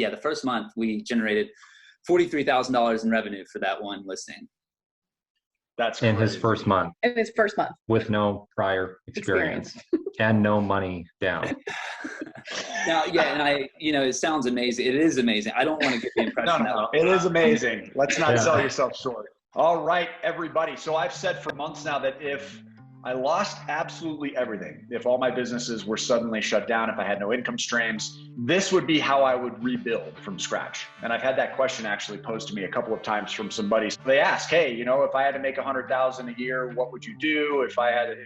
the first month we generated $43,000 in revenue for that one listing. That's in crazy. his first month. In his first month. With no prior experience and no money down. Now, and it sounds amazing. It is amazing. I don't want to get the impression No, it is amazing. Let's not sell yourself short. All right, everybody. So I've said for months now that if I lost absolutely everything, if all my businesses were suddenly shut down, if I had no income streams, this would be how I would rebuild from scratch. And I've had that question actually posed to me a couple of times from some buddies. They ask, hey, if I had to make $100,000 a year, what would you do? If I had to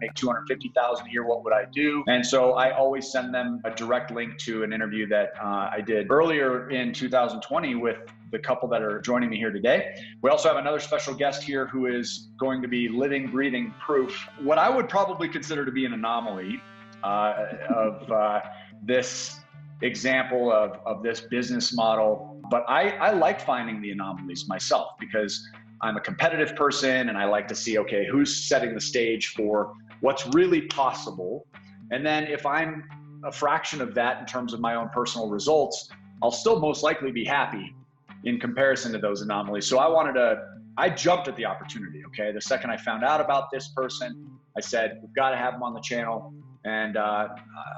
make $250,000 a year, what would I do? And so I always send them a direct link to an interview that I did earlier in 2020 with the couple that are joining me here today. We also have another special guest here who is going to be living, breathing proof, what I would probably consider to be an anomaly of this example of this business model. But I like finding the anomalies myself because I'm a competitive person and I like to see, okay, who's setting the stage for what's really possible. And then if I'm a fraction of that in terms of my own personal results, I'll still most likely be happy in comparison to those anomalies. So I jumped at the opportunity, okay? The second I found out about this person, I said, we've got to have him on the channel. And I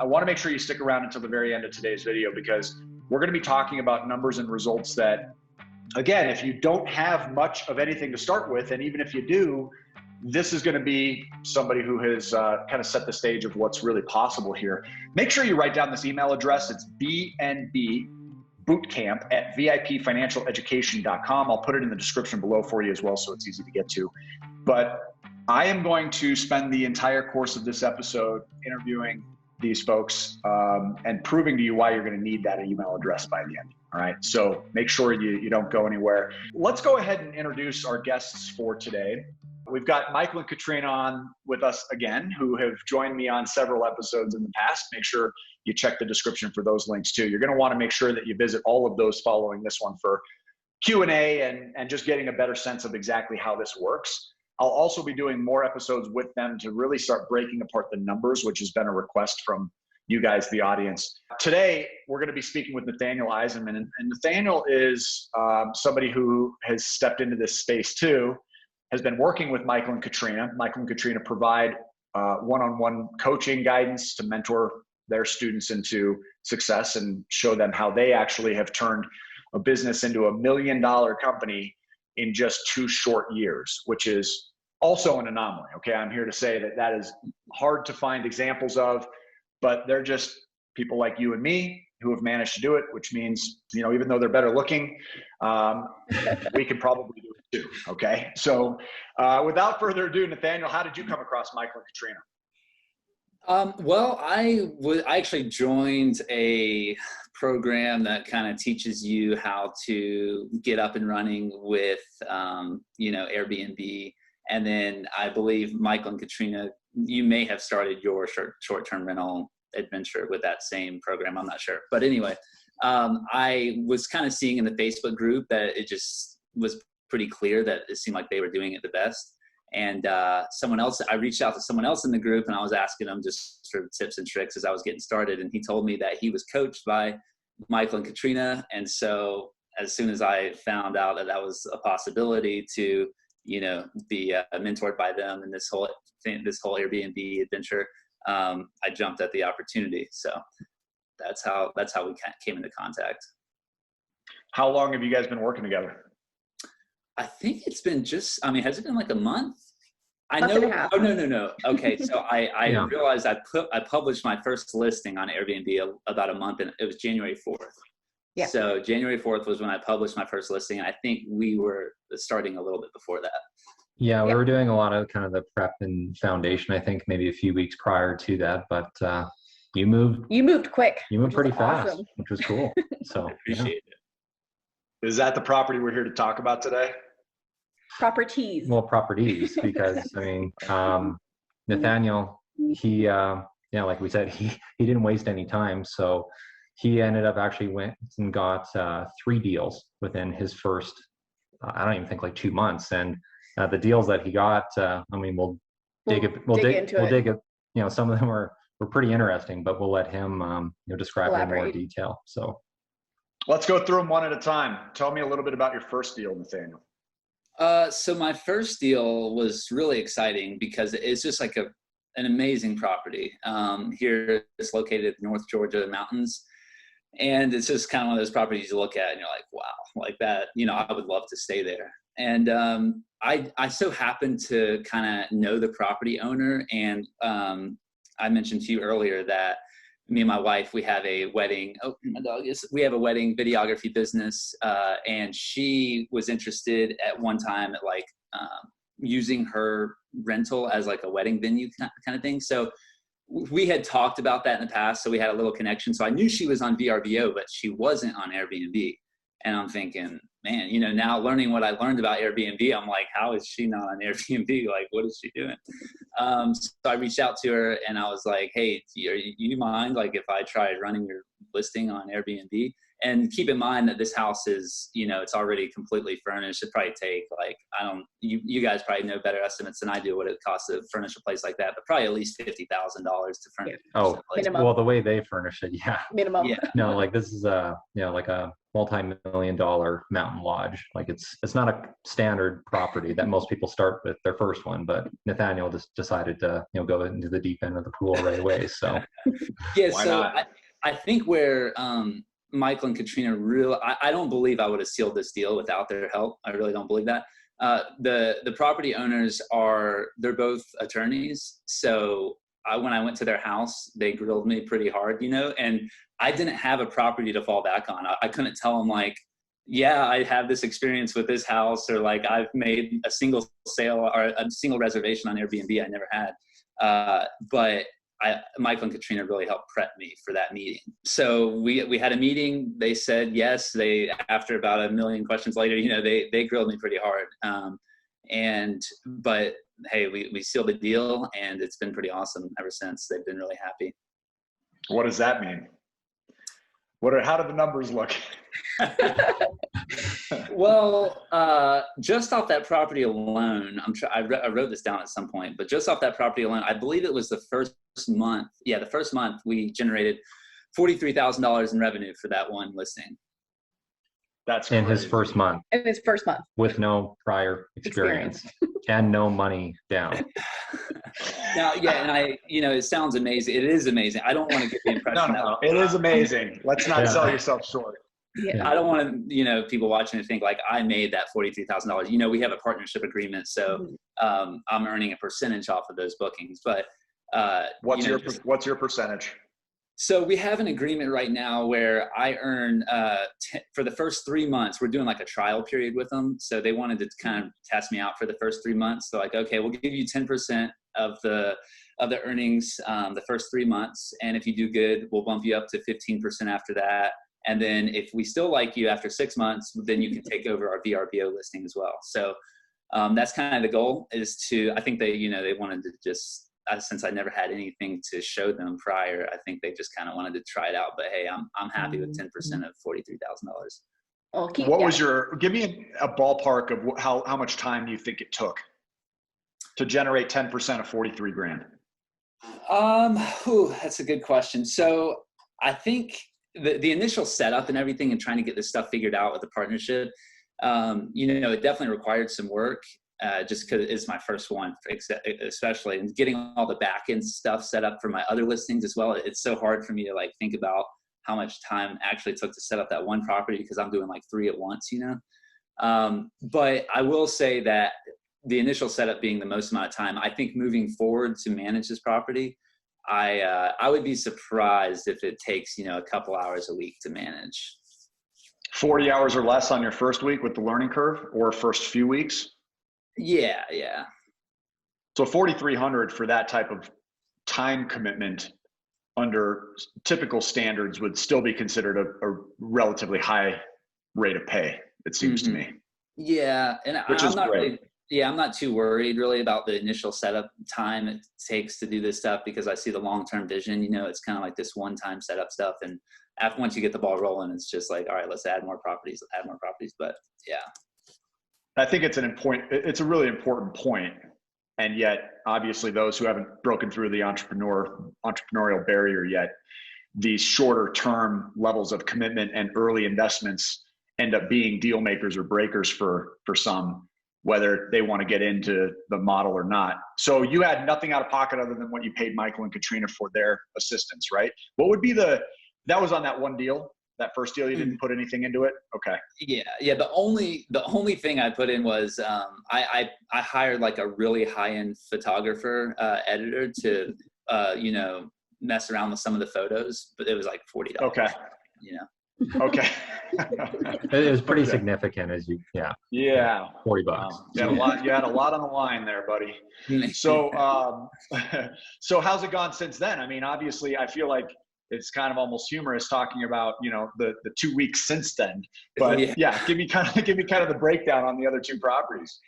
want to make sure you stick around until the very end of today's video because we're going to be talking about numbers and results that, again, if you don't have much of anything to start with, and even if you do, this is going to be somebody who has kind of set the stage of what's really possible here. Make sure you write down this email address. It's BNB Bootcamp at VIPfinancialeducation.com. I'll put it in the description below for you as well, so it's easy to get to. But I am going to spend the entire course of this episode interviewing these folks and proving to you why you're going to need that email address by the end. All right. So make sure you don't go anywhere. Let's go ahead and introduce our guests for today. We've got Michael and Katrina on with us again, who have joined me on several episodes in the past. Make sure you check the description for those links too. You're going to want to make sure that you visit all of those following this one for Q&A and just getting a better sense of exactly how this works. I'll also be doing more episodes with them to really start breaking apart the numbers, which has been a request from you guys, the audience. Today, we're going to be speaking with Nathanael Eisenman. And Nathanael is somebody who has stepped into this space too, has been working with Michael and Katrina. Michael and Katrina provide one-on-one coaching guidance to mentor their students into success and show them how they actually have turned a business into $1 million company in just 2 short years, which is also an anomaly. Okay, I'm here to say that is hard to find examples of, but they're just people like you and me who have managed to do it, which means, even though they're better looking, we can probably do it too. Okay. So without further ado, Nathanael, how did you come across Michael and Katrina? Well, I actually joined a program that kind of teaches you how to get up and running with, Airbnb. And then I believe Michael and Katrina, you may have started your short-term rental adventure with that same program. I'm not sure. But anyway, I was kind of seeing in the Facebook group that it just was pretty clear that it seemed like they were doing it the best. And I reached out to someone else in the group and I was asking them just sort of tips and tricks as I was getting started. And he told me that he was coached by Michael and Katrina. And so as soon as I found out that was a possibility to, be mentored by them in this whole Airbnb adventure, I jumped at the opportunity. So that's how we came into contact. How long have you guys been working together? I think it's been has it been like a month? Month and a half. Oh, no. Okay. So I realized I published my first listing on Airbnb about a month, and it was January 4th. Yeah. So January 4th was when I published my first listing. I think we were starting a little bit before that. Yeah, we were doing a lot of kind of the prep and foundation, I think maybe a few weeks prior to that, but you moved quick. You moved pretty fast, awesome. which was cool. So Appreciate it. Is that the property we're here to talk about today? Properties. Well, properties, because Nathanael, he like we said, he didn't waste any time. So he ended up went and got 3 deals within his first, I don't even think like 2 months. And the deals that he got, we'll dig it. Some of them were pretty interesting, but we'll let him describe it in more detail. So. Let's go through them one at a time. Tell me a little bit about your first deal, Nathanael. So my first deal was really exciting because it's just like an amazing property. Here it's located in North Georgia mountains. And it's just kind of one of those properties you look at and you're like, wow, like that, I would love to stay there. And I so happened to kind of know the property owner. And I mentioned to you earlier that me and my wife, we have a wedding. Oh, my dog is. We have a wedding videography business, and she was interested at one time at like using her rental as like a wedding venue kind of thing. So we had talked about that in the past, so we had a little connection. So I knew she was on VRBO, but she wasn't on Airbnb. And I'm thinking, man, now learning what I learned about Airbnb, I'm like, how is she not on Airbnb? Like, what is she doing? So I reached out to her and I was like, hey, do you mind like if I tried running your listing on Airbnb? And keep in mind that this house is, it's already completely furnished. It'd probably take like, you guys probably know better estimates than I do what it costs to furnish a place like that, but probably at least $50,000 to furnish. Oh, minimum. well, the way they furnish it, yeah. Minimum. Yeah. No, like this is like a multi-million-dollar mountain lodge. Like it's not a standard property that most people start with their first one, but Nathanael just decided to, go into the deep end of the pool right away. So yeah, Why so not? I think where Michael and Katrina I don't believe I would have sealed this deal without their help. I really don't believe that. The property owners they're both attorneys. So when I went to their house, they grilled me pretty hard, and I didn't have a property to fall back on. I couldn't tell them like, yeah, I have this experience with this house, or like I've made a single sale or a single reservation on Airbnb I never had. But Michael and Katrina really helped prep me for that meeting. So we had a meeting. They said yes. After about a million questions later, they grilled me pretty hard. But hey, we sealed the deal, and it's been pretty awesome ever since. They've been really happy. What does that mean? How do the numbers look? Well, just off that property alone, I wrote this down at some point, but just off that property alone, I believe it was the first month. Yeah, the first month we generated $43,000 in revenue for that one listing. That's in crazy. his first month. In his first month. With no prior experience and no money down. Now, yeah, and it sounds amazing. It is amazing. I don't want to get the impression No, it is amazing. Let's not sell yourself short. Yeah. I don't want to, people watching to think like I made that $43,000. We have a partnership agreement, so I'm earning a percentage off of those bookings. But what's your percentage? So we have an agreement right now where I earn for the first 3 months. We're doing like a trial period with them, so they wanted to kind of test me out for the first 3 months. So like, okay, we'll give you 10% of the earnings the first 3 months, and if you do good, we'll bump you up to 15% after that. And then if we still like you after 6 months, then you can take over our VRBO listing as well. So that's kind of the goal, is to, I think they wanted to just, since I never had anything to show them prior, I think they just kind of wanted to try it out. But hey, I'm happy with 10% of $43,000. Give me a ballpark of how much time you think it took to generate 10% of 43 grand? That's a good question. So I think the initial setup and everything and trying to get this stuff figured out with the partnership, it definitely required some work, just because it's my first one, especially, and getting all the back end stuff set up for my other listings as well. It's so hard for me to like think about how much time actually took to set up that one property, because I'm doing like 3 at once, but I will say that the initial setup being the most amount of time, I think moving forward to manage this property, I would be surprised if it takes, a couple hours a week to manage. 40 hours or less on your first week with the learning curve, or first few weeks? Yeah. So 4,300 for that type of time commitment under typical standards would still be considered a relatively high rate of pay, it seems to me. Yeah, and I'm not great. I'm not too worried really about the initial setup time it takes to do this stuff, because I see the long-term vision. It's kind of like this one-time setup stuff, and once you get the ball rolling, it's just like, all right, let's add more properties. But yeah, I think it's a really important point, and yet obviously those who haven't broken through the entrepreneurial barrier yet, these shorter term levels of commitment and early investments end up being deal makers or breakers for some, whether they want to get into the model or not. So you had nothing out of pocket other than what you paid Michael and Katrina for their assistance, right? What would be that was on that one deal, that first deal, you didn't put anything into it? Okay. Yeah. The only thing I put in was I hired like a really high-end photographer, editor to, mess around with some of the photos, but it was like $40. Okay. Okay. It was pretty significant Yeah. $40. You had a lot on the line there, buddy. So, so how's it gone since then? I mean, obviously I feel like it's kind of almost humorous talking about, the 2 weeks since then, but give me kind of the breakdown on the other two properties.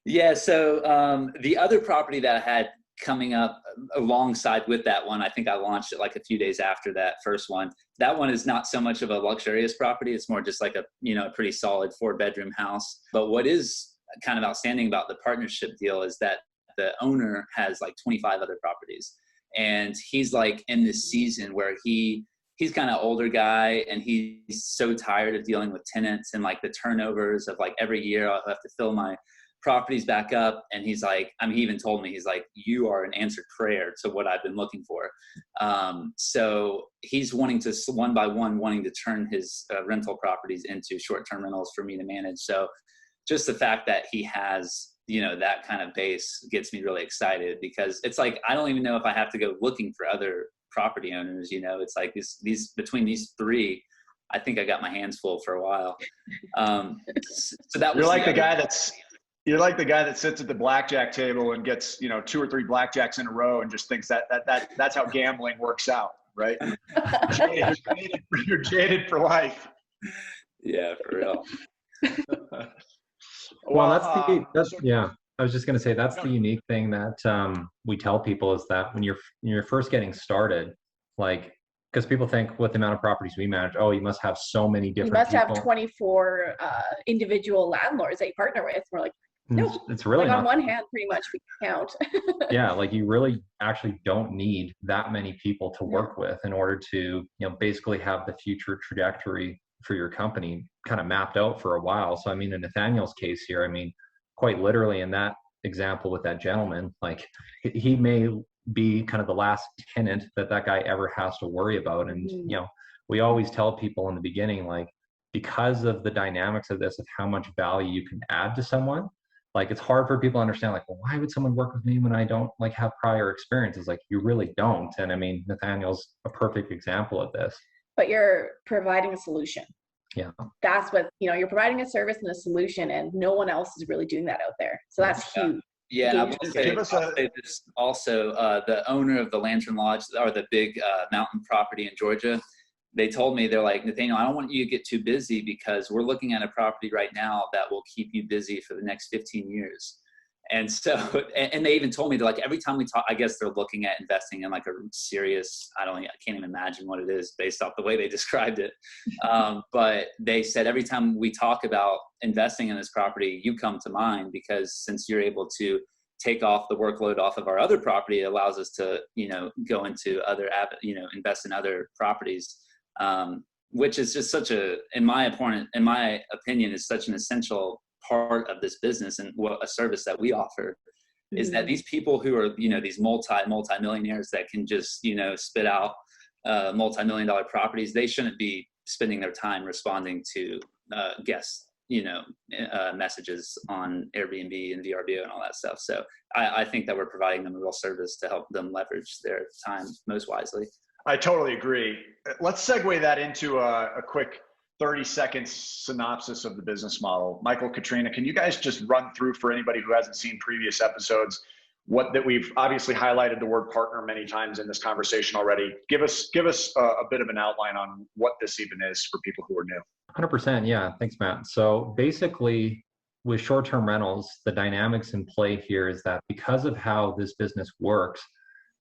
Yeah. So, the other property that I had coming up alongside with that one, I think I launched it like a few days after that first one. That one is not so much of a luxurious property. It's more just like a pretty solid 4-bedroom house. But what is kind of outstanding about the partnership deal is that the owner has like 25 other properties. And he's like in this season where he's kind of older guy, and he's so tired of dealing with tenants and like the turnovers of like every year I'll have to fill my properties back up. And he's like, he even told me, he's like, you are an answered prayer to what I've been looking for. So he's wanting to, one by one, wanting to turn his rental properties into short-term rentals for me to manage. So just the fact that he has, that kind of base gets me really excited, because it's like, I don't even know if I have to go looking for other property owners. It's like these between these three, I think I got my hands full for a while. So that was You're like the guy that sits at the blackjack table and gets, 2 or 3 blackjacks in a row and just thinks that's how gambling works out, right? You're jaded for life. Yeah, for real. Well, I was just going to say, that's the unique thing that we tell people, is that when you're first getting started, like, because people think with the amount of properties we manage, you must have so many different people. You must have 24 individual landlords that you partner with. We're like, no, it's really like on one hand, pretty much we count. Yeah, like you really actually don't need that many people to work with in order to, basically have the future trajectory for your company kind of mapped out for a while. So, in Nathanael's case here, quite literally in that example with that gentleman, like he may be kind of the last tenant that guy ever has to worry about. And, we always tell people in the beginning, like, because of the dynamics of this, of how much value you can add to someone, like, it's hard for people to understand, like, well, why would someone work with me when I don't like have prior experiences? Like, you really don't. And Nathanael's a perfect example of this. But you're providing a solution. Yeah. That's what, you're providing a service and a solution, and no one else is really doing that out there. So that's huge. Yeah, I will say this also, the owner of the Lantern Lodge, or the big mountain property in Georgia, they told me, they're like, Nathanael, I don't want you to get too busy, because we're looking at a property right now that will keep you busy for the next 15 years. And so, and they even told me that, like, every time we talk, I guess they're looking at investing in like a serious, I can't even imagine what it is based off the way they described it. But they said, every time we talk about investing in this property, you come to mind, because since you're able to take off the workload off of our other property, it allows us to, go into other, invest in other properties, which is just such in my opinion, is such an essential part of this business, and what a service that we offer is that these people who are, these multi-millionaires that can just, spit out multi-million-dollar properties, they shouldn't be spending their time responding to guest, messages on Airbnb and VRBO and all that stuff. So I think that we're providing them a real service to help them leverage their time most wisely. I totally agree. Let's segue that into a quick 30-second synopsis of the business model. Michael, Katrina, can you guys just run through, for anybody who hasn't seen previous episodes, that we've obviously highlighted the word partner many times in this conversation already. Give us a bit of an outline on what this even is for people who are new. 100%. Yeah. Thanks, Matt. So basically, with short-term rentals, the dynamics in play here is that because of how this business works,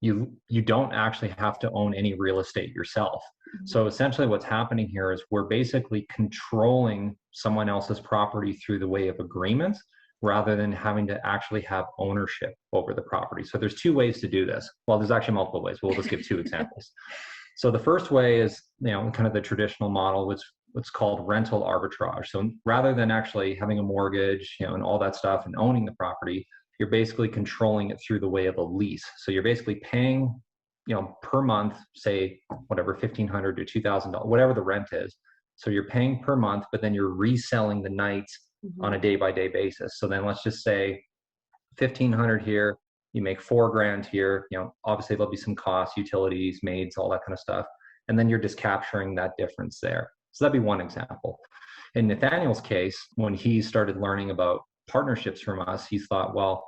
you don't actually have to own any real estate yourself. So essentially what's happening here is we're basically controlling someone else's property through the way of agreements, rather than having to actually have ownership over the property. So there's two ways to do this. Well, there's actually multiple ways. We'll just give two examples. So the first way is, kind of the traditional model, what's called rental arbitrage. So rather than actually having a mortgage, and all that stuff and owning the property, you're basically controlling it through the way of a lease. So you're basically paying, per month, say whatever, $1,500 to $2,000, whatever the rent is. So you're paying per month, but then you're reselling the nights on a day-by-day basis. So then let's just say $1,500 here, you make $4,000 here. Obviously there'll be some costs, utilities, maids, all that kind of stuff, and then you're just capturing that difference there. So that'd be one example. In Nathaniel's case, when he started learning about partnerships from us, he thought, well,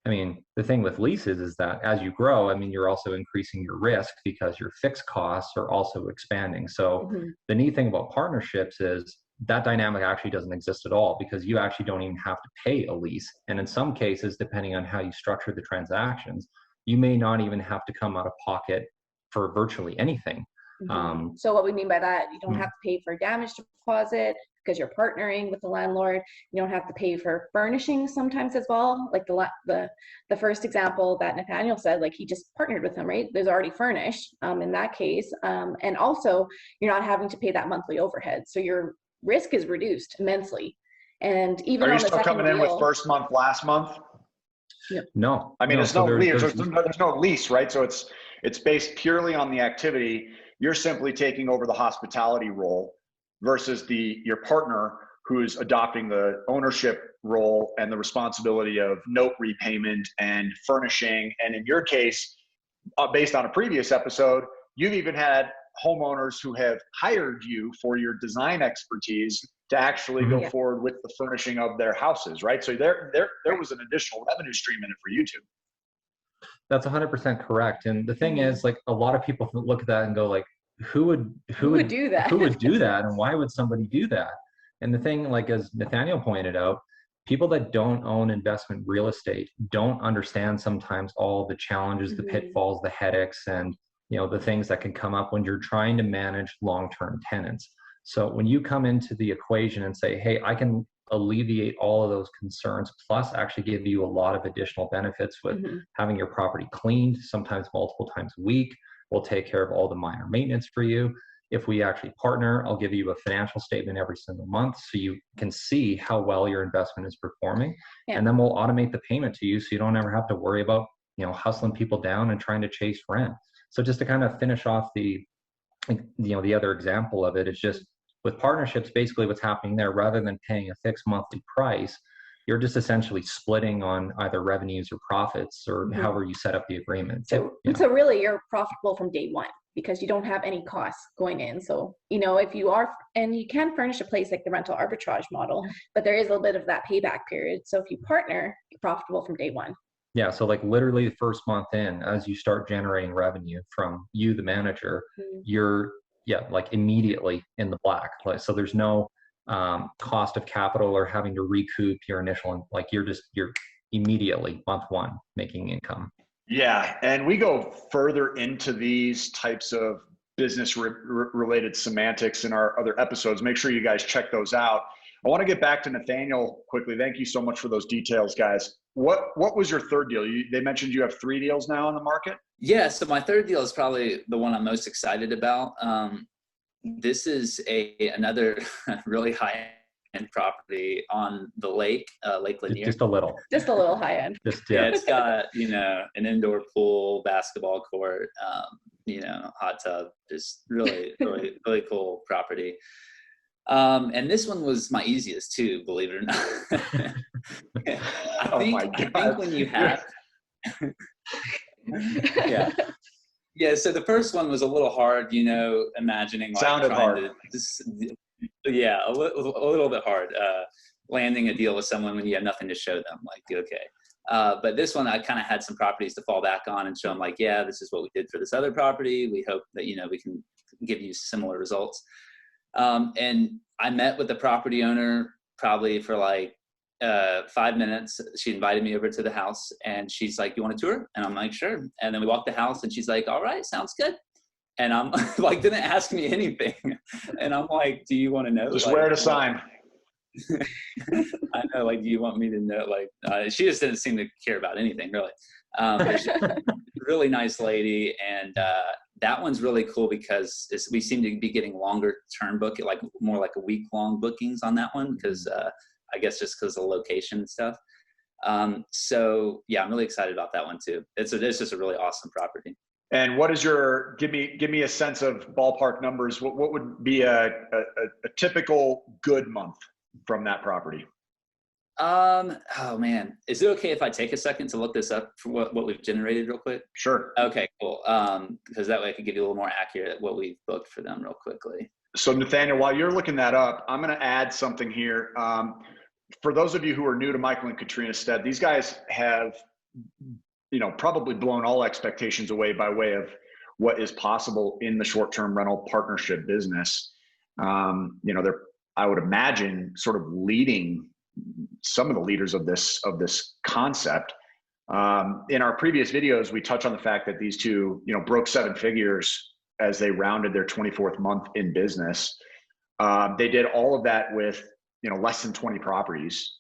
the thing with leases is that as you grow, you're also increasing your risk because your fixed costs are also expanding. So the neat thing about partnerships is that dynamic actually doesn't exist at all, because you actually don't even have to pay a lease. And in some cases, depending on how you structure the transactions, you may not even have to come out of pocket for virtually anything. So what we mean by that, you don't have to pay for damage deposit because you're partnering with the landlord. You don't have to pay for furnishings sometimes as well. Like the first example that Nathanael said, like he just partnered with them, right? There's already furnished in that case. And also you're not having to pay that monthly overhead. So your risk is reduced immensely. And even are you still coming in with first month, last month? No. There's no lease. There's no lease, right? So it's based purely on the activity. You're simply taking over the hospitality role versus your partner who's adopting the ownership role and the responsibility of note repayment and furnishing. And in your case, based on a previous episode, you've even had homeowners who have hired you for your design expertise to actually go forward with the furnishing of their houses, right? So there was an additional revenue stream in it for you too. That's 100% correct. And the thing is, like, a lot of people look at that and go like, who would do that? Who would do that? And why would somebody do that? And the thing, like, as Nathanael pointed out, people that don't own investment real estate don't understand sometimes all the challenges, the pitfalls, the headaches, and the things that can come up when you're trying to manage long-term tenants. So when you come into the equation and say, hey, I can alleviate all of those concerns, plus actually give you a lot of additional benefits with having your property cleaned, sometimes multiple times a week. We'll take care of all the minor maintenance for you. If we actually partner, I'll give you a financial statement every single month so you can see how well your investment is performing. And then we'll automate the payment to you so you don't ever have to worry about, hustling people down and trying to chase rent. So just to kind of finish off the other example of it, is just with partnerships, basically what's happening there, rather than paying a fixed monthly price, you're just essentially splitting on either revenues or profits, or however you set up the agreement. So really you're profitable from day one because you don't have any costs going in. So, if you are, and you can furnish a place like the rental arbitrage model, but there is a little bit of that payback period. So if you partner, you're profitable from day one. Yeah. So like literally the first month in, as you start generating revenue from you, the manager, you're like immediately in the black. So there's no cost of capital or having to recoup your initial, like you're immediately month one making income. Yeah. And we go further into these types of business related semantics in our other episodes. Make sure you guys check those out. I want to get back to Nathanael quickly. Thank you so much for those details, guys. What was your third deal? They mentioned you have 3 deals now on the market? Yeah, so my third deal is probably the one I'm most excited about. This is another really high-end property on the lake, Lake Lanier. Just a little high end. Yeah, it's got, an indoor pool, basketball court, hot tub, just really, really, really cool property. And this one was my easiest too, believe it or not. I think when you have, yeah. So the first one was a little hard, imagining like sounded hard. A little bit hard, landing a deal with someone when you have nothing to show them. Like, okay. But this one, I kind of had some properties to fall back on and show them like, yeah, this is what we did for this other property. We hope that, we can give you similar results. And I met with the property owner probably for like 5 minutes. She invited me over to the house and she's like, you want a tour? And I'm like, sure. And then we walked the house and she's like, all right, sounds good. And I'm like, didn't ask me anything. And I'm like, do you want to know? Just like, where to sign. I know, like, do you want me to know? Like, she just didn't seem to care about anything really. But she's a really nice lady. And that one's really cool because we seem to be getting longer term booking, like more like a week-long bookings on that one, because I guess just because of the location and stuff. So yeah, I'm really excited about that one too. It's just a really awesome property. And what is your, give me a sense of ballpark numbers. What would be a typical good month from that property? Oh man, is it okay if I take a second to look this up for what we've generated real quick? Sure. Okay, cool. Because that way I can give you a little more accurate what we've booked for them real quickly. So Nathanael, while you're looking that up, I'm going to add something here. For those of you who are new to Michael and Katrina Stead, these guys have, probably blown all expectations away by way of what is possible in the short-term rental partnership business. They're, I would imagine, sort of leading some of the leaders of this concept. In our previous videos, we touched on the fact that these two, broke 7 figures as they rounded their 24th month in business. They did all of that with, less than 20 properties.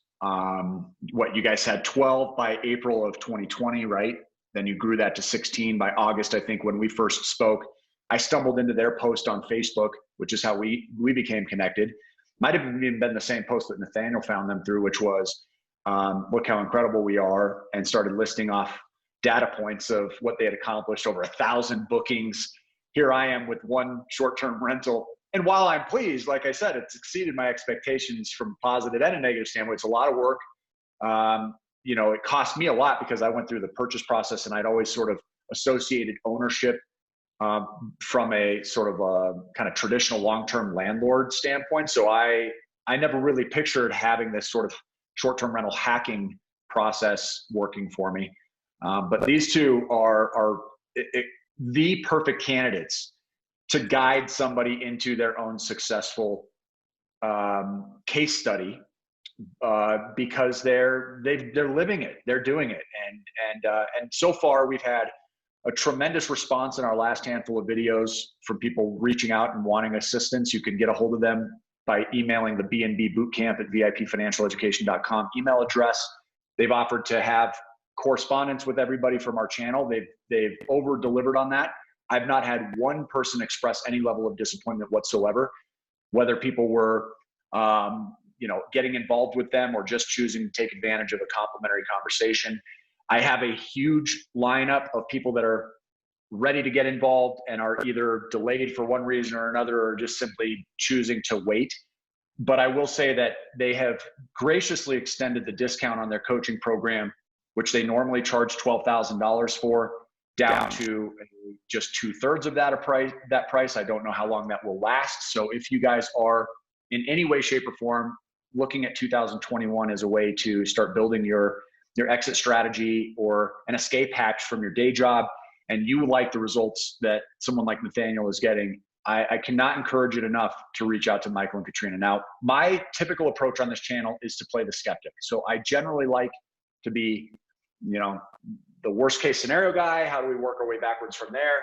What you guys had 12 by April of 2020, right? Then you grew that to 16 by August, I think, when we first spoke. I stumbled into their post on Facebook, which is how we became connected. Might have even been the same post that Nathanael found them through, which was, look how incredible we are, and started listing off data points of what they had accomplished, over 1,000 bookings. Here I am with one short-term rental. And while I'm pleased, like I said, it's exceeded my expectations from a positive and a negative standpoint. It's a lot of work. It cost me a lot because I went through the purchase process, and I'd always sort of associated ownership from a sort of a kind of traditional long-term landlord standpoint. So I never really pictured having this sort of short-term rental hacking process working for me. But these two are the perfect candidates to guide somebody into their own successful case study, because they're living it, they're doing it, and so far we've had a tremendous response in our last handful of videos from people reaching out and wanting assistance. You can get a hold of them by emailing the BNB Bootcamp at VIPfinancialeducation.com email address. They've offered to have correspondence with everybody from our channel. They've over-delivered on that. I've not had one person express any level of disappointment whatsoever, whether people were getting involved with them or just choosing to take advantage of a complimentary conversation. I have a huge lineup of people that are ready to get involved and are either delayed for one reason or another, or just simply choosing to wait. But I will say that they have graciously extended the discount on their coaching program, which they normally charge $12,000 for, down to just 2/3 of that price. I don't know how long that will last. So if you guys are in any way, shape, or form looking at 2021 as a way to start building your exit strategy or an escape hatch from your day job, and you like the results that someone like Nathanael is getting, I cannot encourage it enough to reach out to Michael and Katrina. Now, my typical approach on this channel is to play the skeptic. So I generally like to be, the worst case scenario guy. How do we work our way backwards from there?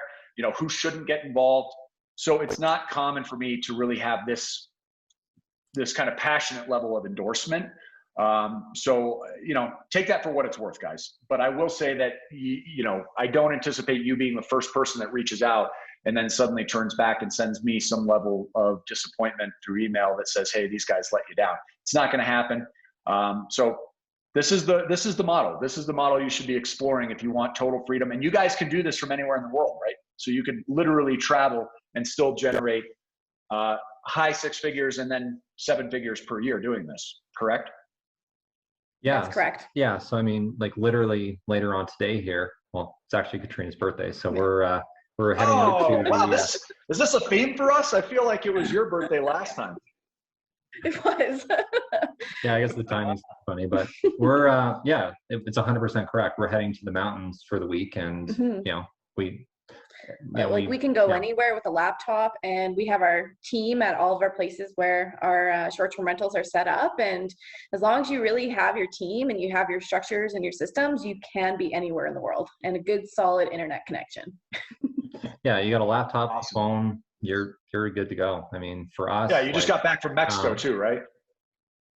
Who shouldn't get involved? So it's not common for me to really have this kind of passionate level of endorsement. So take that for what it's worth, guys. But I will say that, I don't anticipate you being the first person that reaches out and then suddenly turns back and sends me some level of disappointment through email that says, hey, these guys let you down. It's not going to happen. So this is the model. This is the model you should be exploring if you want total freedom. And you guys can do this from anywhere in the world, right? So you can literally travel and still generate high 6 figures and then 7 figures per year doing this, correct? Yeah, that's correct. Yeah, so I mean, like literally later on today here, well, it's actually Katrina's birthday, so we're heading out to wow, is this a theme for us? I feel like it was your birthday last time. It was. Yeah, I guess the timing's funny, but we're it's 100% correct. We're heading to the mountains for the week, and we can go anywhere with a laptop, and we have our team at all of our places where our short-term rentals are set up. And as long as you really have your team and you have your structures and your systems, you can be anywhere in the world, and a good solid internet connection. Yeah, you got a laptop, awesome. Phone, you're good to go. I mean, for us, you just got back from Mexico too, right?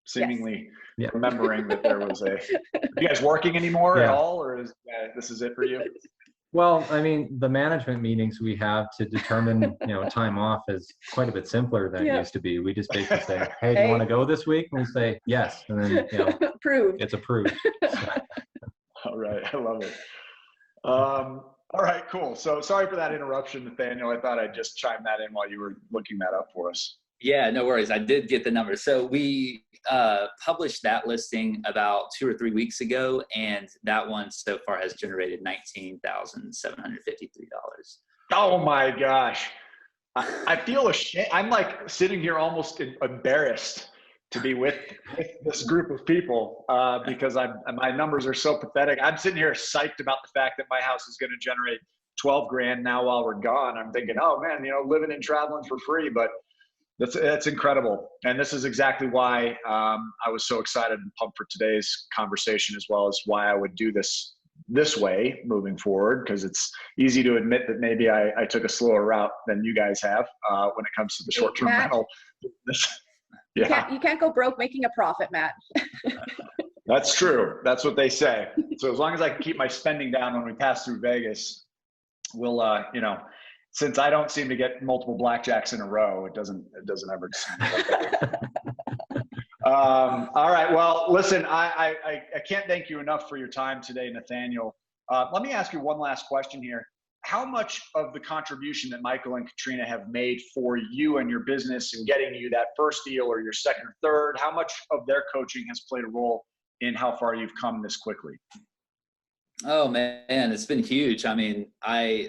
Seemingly remembering that there was you guys working anymore at all, or this is it for you? Well, I mean, the management meetings we have to determine, time off is quite a bit simpler than it used to be. We just basically say, hey, do you want to go this week? And we say, yes. And then, approved. it's approved. So. All right. I love it. All right, cool. So sorry for that interruption, Nathaniel. I thought I'd just chime that in while you were looking that up for us. Yeah, no worries. I did get the number. So we published that listing about 2 or 3 weeks ago, and that one so far has generated $19,753. Oh my gosh. I feel ashamed. I'm like sitting here almost embarrassed to be with this group of people because my numbers are so pathetic. I'm sitting here psyched about the fact that my house is going to generate 12 grand now while we're gone. I'm thinking, oh man, living and traveling for free, but that's incredible. And this is exactly why I was so excited and pumped for today's conversation, as well as why I would do this way moving forward, because it's easy to admit that maybe I took a slower route than you guys have when it comes to the short-term rental business. Yeah. You can't go broke making a profit, Matt. That's true. That's what they say. So as long as I can keep my spending down when we pass through Vegas, we'll, since I don't seem to get multiple blackjacks in a row, it doesn't ever seem like all right. Well, listen, I can't thank you enough for your time today, Nathaniel. Let me ask you one last question here. How much of the contribution that Michael and Katrina have made for you and your business and getting you that first deal or your second or third, how much of their coaching has played a role in how far you've come this quickly? Oh man, it's been huge. I mean,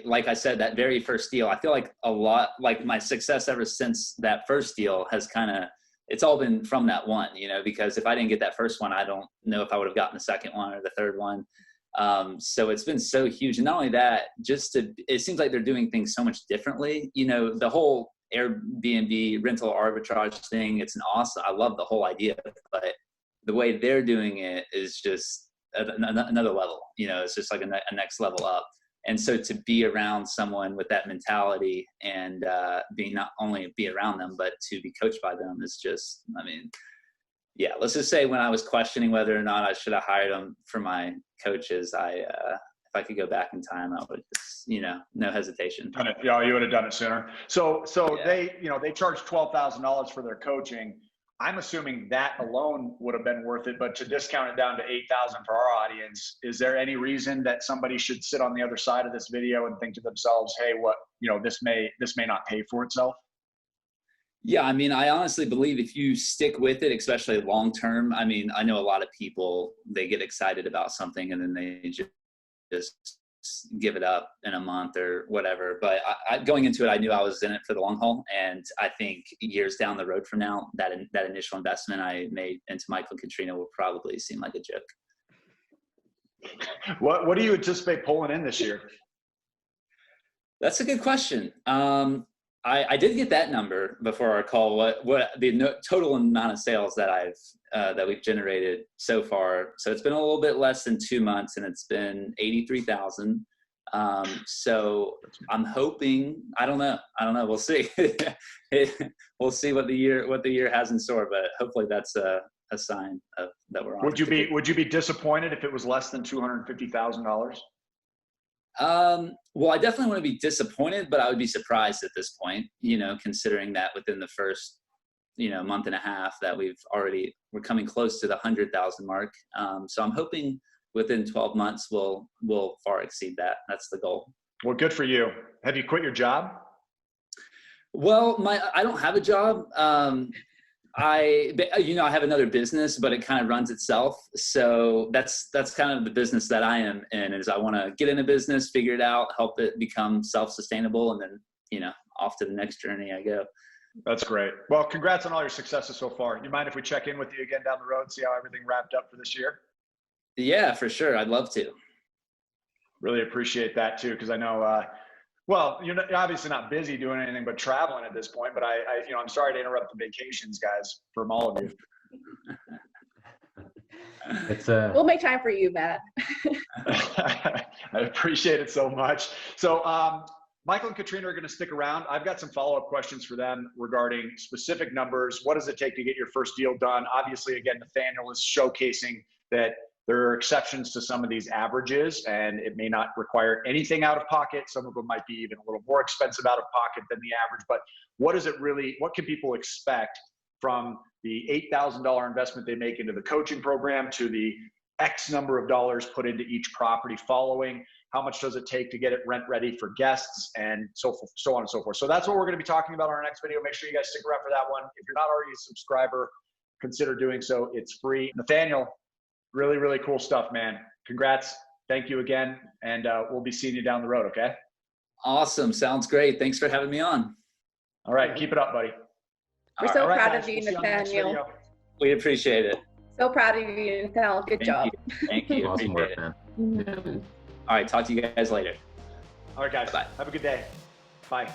like I said, that very first deal, I feel like a lot, like my success ever since that first deal has it's all been from that one, because if I didn't get that first one, I don't know if I would have gotten the second one or the third one. So it's been so huge. And not only that, it seems like they're doing things so much differently. The whole Airbnb rental arbitrage thing, I love the whole idea, but the way they're doing it is just another level. It's just like a next level up. And so to be around someone with that mentality and not only be around them, but to be coached by them is just, let's just say when I was questioning whether or not I should have hired them for my coaches, if I could go back in time, I would just, no hesitation. Yeah, you would have done it sooner. So yeah. they charge $12,000 for their coaching. I'm assuming that alone would have been worth it, but to discount it down to $8,000 for our audience, is there any reason that somebody should sit on the other side of this video and think to themselves, hey, this may not pay for itself? Yeah, I honestly believe if you stick with it, especially long term, I know a lot of people, they get excited about something and then they just give it up in a month or whatever. But going into it, I knew I was in it for the long haul. And I think years down the road from now, that initial investment I made into Michael and Katrina will probably seem like a joke. What do you anticipate pulling in this year? That's a good question. I did get that number before our call. What the total amount of sales that that we've generated so far? So it's been a little bit less than 2 months, and it's been 83,000. So I'm hoping. I don't know. We'll see. We'll see what the year has in store. But hopefully that's a sign of that we're on. Would you be disappointed if it was less than $250,000? Well, I definitely want to be disappointed, but I would be surprised at this point, considering that within the first, month and a half that we're coming close to the 100,000 mark. So I'm hoping within 12 months, we'll far exceed that. That's the goal. Well, good for you. Have you quit your job? Well, I don't have a job. I have another business, but it kind of runs itself. So that's kind of the business that I am in, is I want to get in a business, figure it out, help it become self-sustainable, and then, off to the next journey I go. That's great. Well, congrats on all your successes so far. You mind if we check in with you again down the road, see how everything wrapped up for this year? Yeah, for sure. I'd love to. Really appreciate that too, because I know, well, you're obviously not busy doing anything but traveling at this point, but I'm sorry to interrupt the vacations, guys, from all of you. We'll make time for you, Matt. I appreciate it so much. So Michael and Katrina are going to stick around. I've got some follow-up questions for them regarding specific numbers. What does it take to get your first deal done? Obviously, again, Nathanael is showcasing that There are exceptions to some of these averages, and it may not require anything out of pocket. Some of them might be even a little more expensive out of pocket than the average, but what can people expect from the $8,000 investment they make into the coaching program to the X number of dollars put into each property following? How much does it take to get it rent ready for guests, and so on and so forth. So that's what we're going to be talking about in our next video. Make sure you guys stick around for that one. If you're not already a subscriber, consider doing so. It's free. Nathanael, really, really cool stuff, man. Congrats. Thank you again. And we'll be seeing you down the road, okay? Awesome. Sounds great. Thanks for having me on. All right. Keep it up, buddy. We're so right, proud guys, of you, we'll see you on the next Nathanael. video. We appreciate it. So proud of you, Nathanael. Good job. Thank you. Awesome Appreciate work, it. man. Mhm. All right. Talk to you guys later. All right, guys. Bye. Have a good day. Bye.